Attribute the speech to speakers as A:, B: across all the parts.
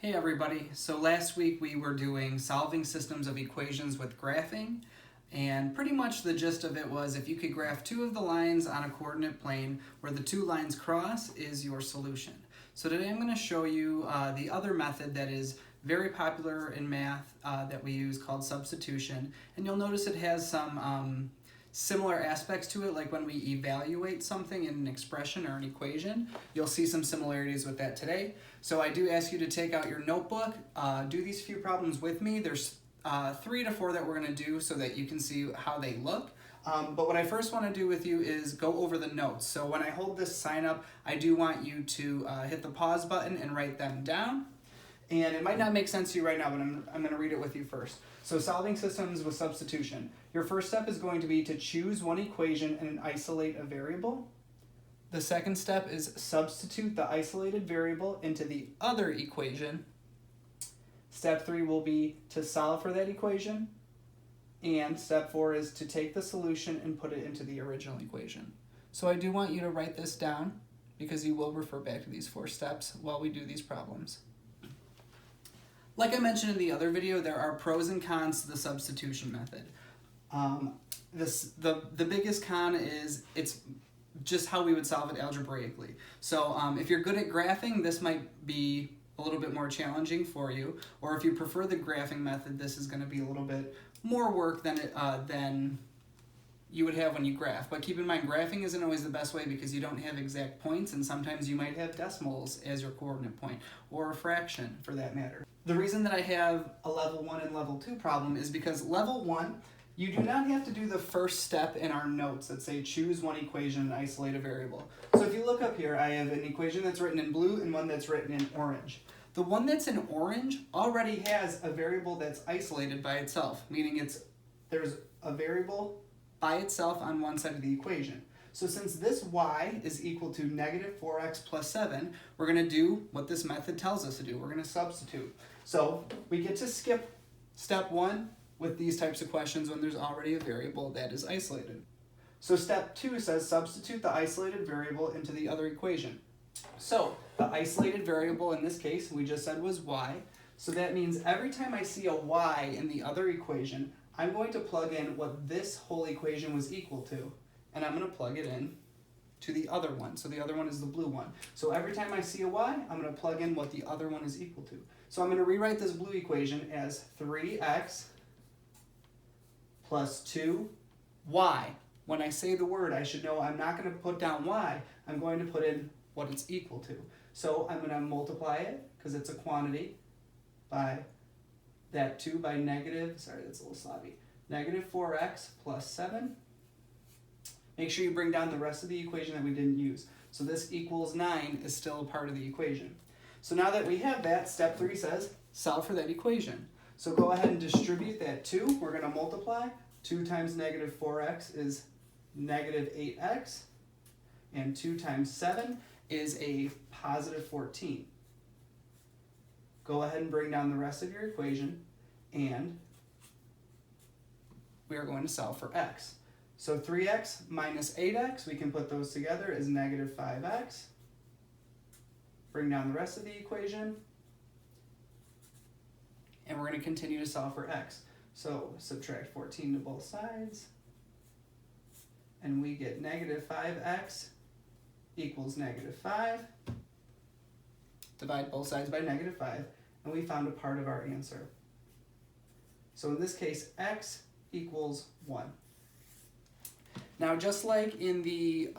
A: Hey everybody, so last week we were doing solving systems of equations with graphing, and pretty much the gist of it was if you could graph two of the lines on a coordinate plane where the two lines cross is your solution. So today I'm going to show you the other method that is very popular in math that we use called substitution, and you'll notice it has some similar aspects to it, like when we evaluate something in an expression or an equation. You'll see some similarities with that today. So I do ask you to take out your notebook, do these few problems with me. There's 3 to 4 that we're going to do so that you can see how they look. But what I first want to do with you is go over the notes. So when I hold this sign up, I do want you to hit the pause button and write them down. And it might not make sense to you right now, but I'm going to read it with you first. So solving systems with substitution. Your first step is going to be to choose one equation and isolate a variable. The second step is substitute the isolated variable into the other equation. Step 3 will be to solve for that equation. And step 4 is to take the solution and put it into the original equation. So I do want you to write this down because you will refer back to these 4 steps while we do these problems. Like I mentioned in the other video, there are pros and cons to the substitution method. The biggest con is it's just how we would solve it algebraically. So if you're good at graphing, this might be a little bit more challenging for you. Or if you prefer the graphing method, this is going to be a little bit more work than you would have when you graph. But keep in mind, graphing isn't always the best way because you don't have exact points, and sometimes you might have decimals as your coordinate point, or a fraction for that matter. The reason that I have a level 1 and level 2 problem is because level 1, you do not have to do the first step in our notes that say choose one equation and isolate a variable. So if you look up here, I have an equation that's written in blue and one that's written in orange. The one that's in orange already has a variable that's isolated by itself, meaning there's a variable by itself on one side of the equation. So since this y is equal to negative 4x plus 7, we're going to do what this method tells us to do. We're going to substitute. So we get to skip step 1 with these types of questions when there's already a variable that is isolated. So step 2 says substitute the isolated variable into the other equation. So the isolated variable in this case we just said was y. So that means every time I see a y in the other equation, I'm going to plug in what this whole equation was equal to, and I'm going to plug it in to the other one. So the other one is the blue one. So every time I see a y, I'm going to plug in what the other one is equal to. So I'm going to rewrite this blue equation as 3x plus 2y. When I say the word, I should know I'm not going to put down y. I'm going to put in what it's equal to. So I'm going to multiply it, because it's a quantity, by that 2 by negative 4x plus 7. Make sure you bring down the rest of the equation that we didn't use. So this equals 9 is still a part of the equation. So now that we have that, step 3 says solve for that equation. So go ahead and distribute that 2. We're going to multiply. 2 times negative 4x is negative 8x. And 2 times 7 is a positive 14. Go ahead and bring down the rest of your equation, and we are going to solve for x. So 3x minus 8x, we can put those together as negative 5x. Bring down the rest of the equation, and we're going to continue to solve for x. So subtract 14 to both sides, and we get negative 5x equals negative 5. Divide both sides by negative 5, and we found a part of our answer. So in this case, x equals 1. Now, just like in the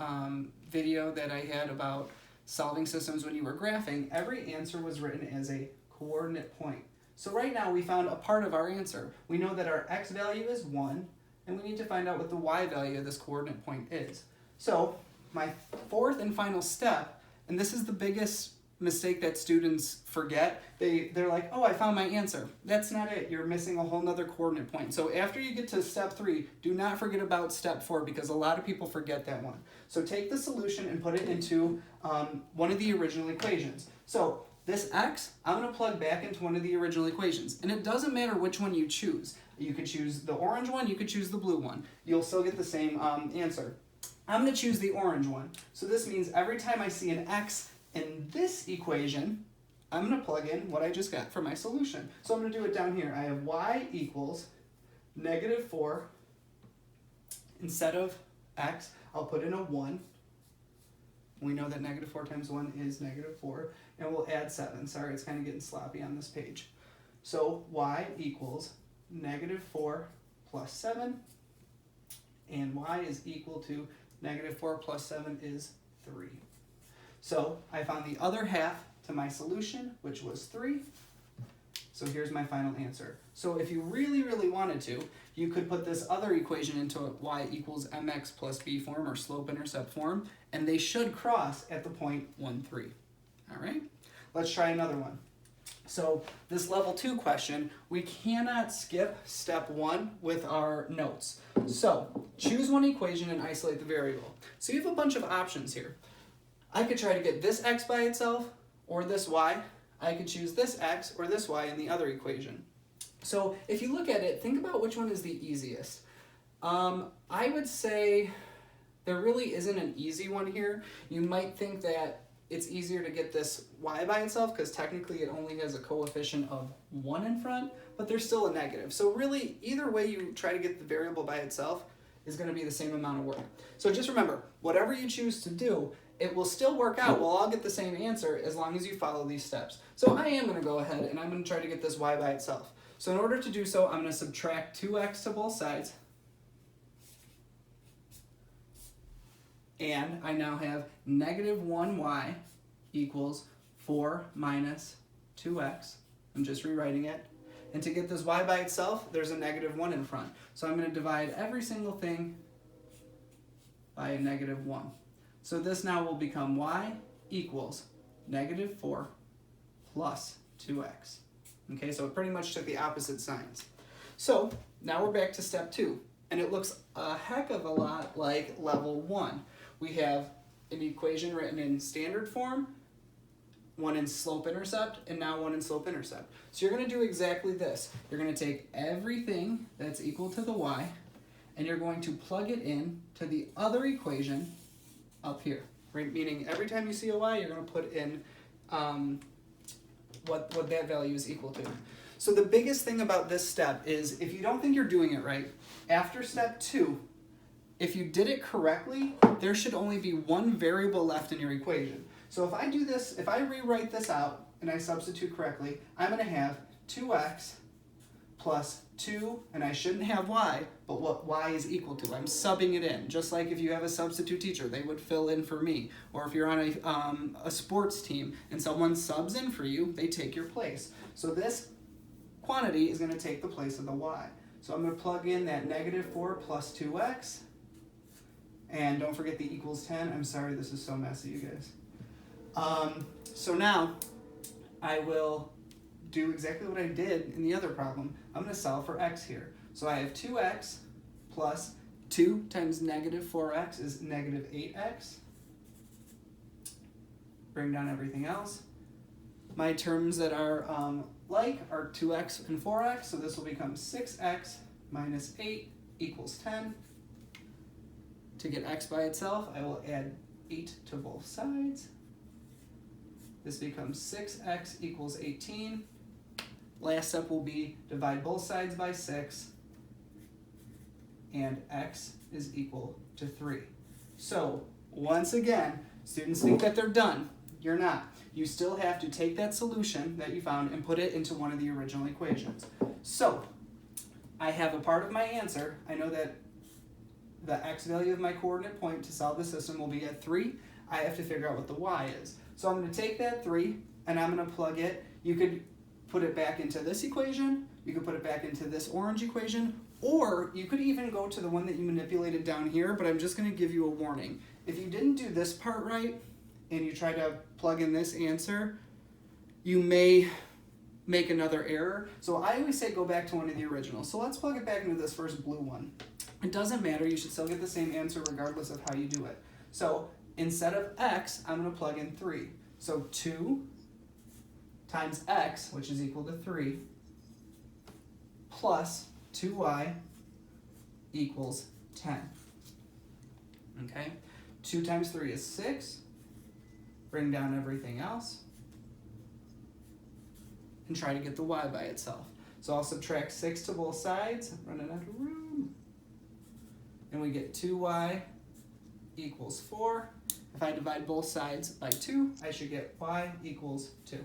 A: video that I had about solving systems when you were graphing, every answer was written as a coordinate point. So right now we found a part of our answer. We know that our x value is 1, and we need to find out what the y value of this coordinate point is. So my fourth and final step, and this is the biggest mistake that students forget, they're like, oh, I found my answer. That's not it. You're missing a whole nother coordinate point. So after you get to step 3, do not forget about step 4, because a lot of people forget that one. So take the solution and put it into one of the original equations. So this x, I'm going to plug back into one of the original equations. And it doesn't matter which one you choose. You could choose the orange one, you could choose the blue one. You'll still get the same answer. I'm going to choose the orange one. So this means every time I see an x in this equation, I'm going to plug in what I just got for my solution. So I'm going to do it down here. I have y equals -4. Instead of x, I'll put in a 1. We know that -4 times 1 is -4. And we'll add 7. Sorry, it's kind of getting sloppy on this page. So y equals -4 plus 7. And y is equal to -4 plus 7 is 3. So I found the other half to my solution, which was 3. So here's my final answer. So if you really, really wanted to, you could put this other equation into a y equals mx plus b form or slope-intercept form, and they should cross at the point 1, 3. All right? Let's try another one. So this level 2 question, we cannot skip step 1 with our notes. So choose one equation and isolate the variable. So you have a bunch of options here. I could try to get this x by itself or this y. I could choose this x or this y in the other equation. So if you look at it, think about which one is the easiest. I would say there really isn't an easy one here. You might think that it's easier to get this y by itself because technically it only has a coefficient of 1 in front, but there's still a negative. So really, either way you try to get the variable by itself is going to be the same amount of work. So just remember, whatever you choose to do, it will still work out. We'll all get the same answer as long as you follow these steps. So I am going to go ahead and I'm going to try to get this y by itself. So in order to do so, I'm going to subtract 2x to both sides. And I now have -1y equals 4 minus 2x. I'm just rewriting it. And to get this y by itself, there's a -1 in front. So I'm going to divide every single thing by a -1. So this now will become y equals -4 plus 2x. Okay, so it pretty much took the opposite signs. So now we're back to step 2. And it looks a heck of a lot like level 1. We have an equation written in standard form, one in slope-intercept, and now one in slope-intercept. So you're going to do exactly this. You're going to take everything that's equal to the y, and you're going to plug it in to the other equation up here. Right? Meaning every time you see a y, you're going to put in what that value is equal to. So the biggest thing about this step is if you don't think you're doing it right, after step 2, if you did it correctly, there should only be one variable left in your equation. So if I do this, if I rewrite this out and I substitute correctly, I'm going to have 2x plus 2, and I shouldn't have y, but what y is equal to. I'm subbing it in, just like if you have a substitute teacher, they would fill in for me. Or if you're on a sports team and someone subs in for you, they take your place. So this quantity is going to take the place of the y. So I'm going to plug in that -4 plus 2x. And don't forget the equals 10. I'm sorry, this is so messy, you guys. So now I will do exactly what I did in the other problem. I'm going to solve for x here. So I have 2x plus 2 times -4x is -8x. Bring down everything else. My terms that are like are 2x and 4x, so this will become 6x minus 8 equals 10. To get x by itself, I will add 8 to both sides. This becomes 6x equals 18. Last step will be divide both sides by 6, and x is equal to 3. So, once again, students think that they're done. You're not. You still have to take that solution that you found and put it into one of the original equations. So, I have a part of my answer. I know that the x value of my coordinate point to solve the system will be at 3. I have to figure out what the y is. So I'm going to take that 3 and I'm going to plug it. You could put it back into this equation, you could put it back into this orange equation, or you could even go to the one that you manipulated down here, but I'm just going to give you a warning. If you didn't do this part right and you try to plug in this answer, you may make another error. So I always say go back to one of the originals. So let's plug it back into this first blue one. It doesn't matter, you should still get the same answer regardless of how you do it. So instead of x, I'm going to plug in 3. So 2 times x, which is equal to 3, plus 2y equals 10. Okay? 2 times 3 is 6. Bring down everything else. and try to get the y by itself. So I'll subtract 6 to both sides, running out of room, and we get 2y equals 4. If I divide both sides by 2, I should get y equals 2.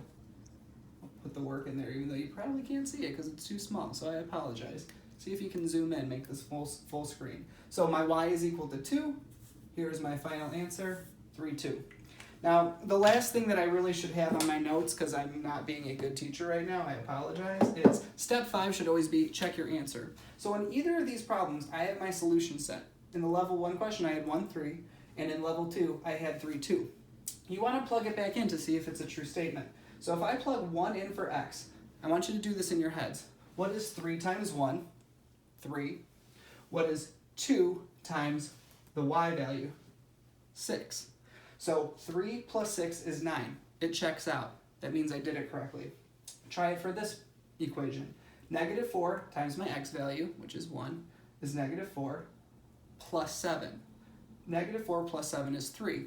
A: I'll put the work in there even though you probably can't see it because it's too small, so I apologize. See if you can zoom in, make this full screen. So my y is equal to 2. Here's my final answer, 3, 2. Now, the last thing that I really should have on my notes, because I'm not being a good teacher right now, I apologize, is step 5 should always be check your answer. So in either of these problems, I have my solution set. In the level 1 question, I had 1, 3, and in level 2, I had 3, 2. You want to plug it back in to see if it's a true statement. So if I plug 1 in for x, I want you to do this in your heads. What is 3 times 1? 3. What is 2 times the y value? 6. So 3 plus 6 is 9. It checks out. That means I did it correctly. Try it for this equation. Negative 4 times my x value, which is 1, is negative 4 plus 7. Negative 4 plus 7 is 3.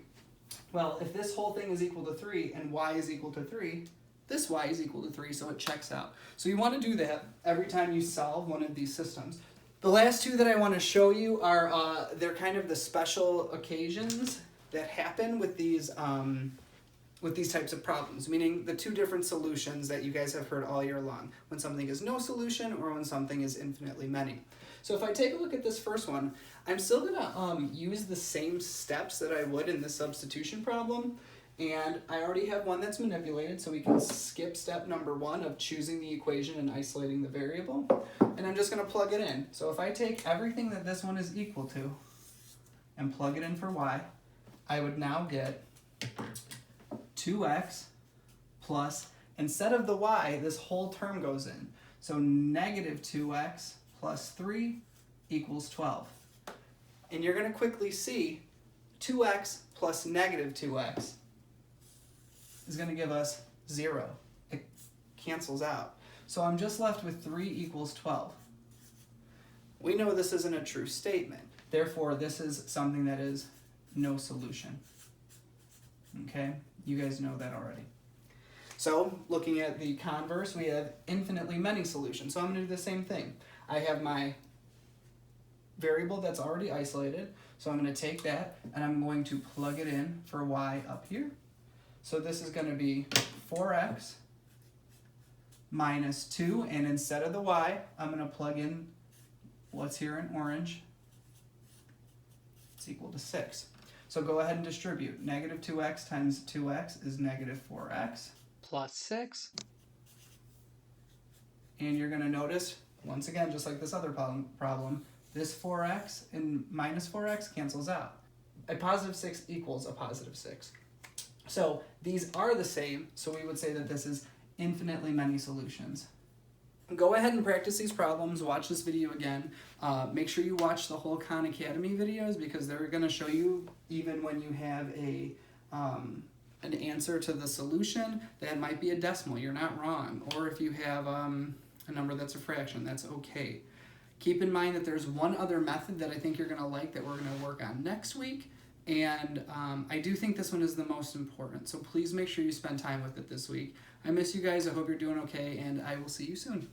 A: Well, if this whole thing is equal to 3 and y is equal to 3, this y is equal to 3, so it checks out. So you want to do that every time you solve one of these systems. The last two that I want to show you are, they're kind of the special occasions that happen with these types of problems, meaning the two different solutions that you guys have heard all year long, when something is no solution or when something is infinitely many. So if I take a look at this first one, I'm still going to use the same steps that I would in the substitution problem, and I already have one that's manipulated, so we can skip step number 1 of choosing the equation and isolating the variable, and I'm just going to plug it in. So if I take everything that this one is equal to and plug it in for y, I would now get 2x plus, instead of the y, this whole term goes in. So negative 2x plus 3 equals 12. And you're going to quickly see 2x plus negative 2x is going to give us 0. It cancels out. So I'm just left with 3 equals 12. We know this isn't a true statement. Therefore, this is something that is no solution. Okay? You guys know that already. So, looking at the converse, we have infinitely many solutions. So I'm going to do the same thing. I have my variable that's already isolated. So I'm going to take that and I'm going to plug it in for y up here. So this is going to be 4x minus 2, and instead of the y, I'm going to plug in what's here in orange. It's equal to 6. So go ahead and distribute. Negative 2x times 2x is negative 4x plus 6. And you're going to notice, once again, just like this other problem, this 4x and minus 4x cancels out. A positive 6 equals a positive 6. So these are the same, so we would say that this is infinitely many solutions. Go ahead and practice these problems, watch this video again. Make sure you watch the whole Khan Academy videos because they're going to show you, even when you have an answer to the solution that might be a decimal, you're not wrong. Or if you have a number that's a fraction, that's okay. Keep in mind that there's one other method that I think you're going to like that we're going to work on next week. And I do think this one is the most important. So please make sure you spend time with it this week. I miss you guys. I hope you're doing okay, and I will see you soon.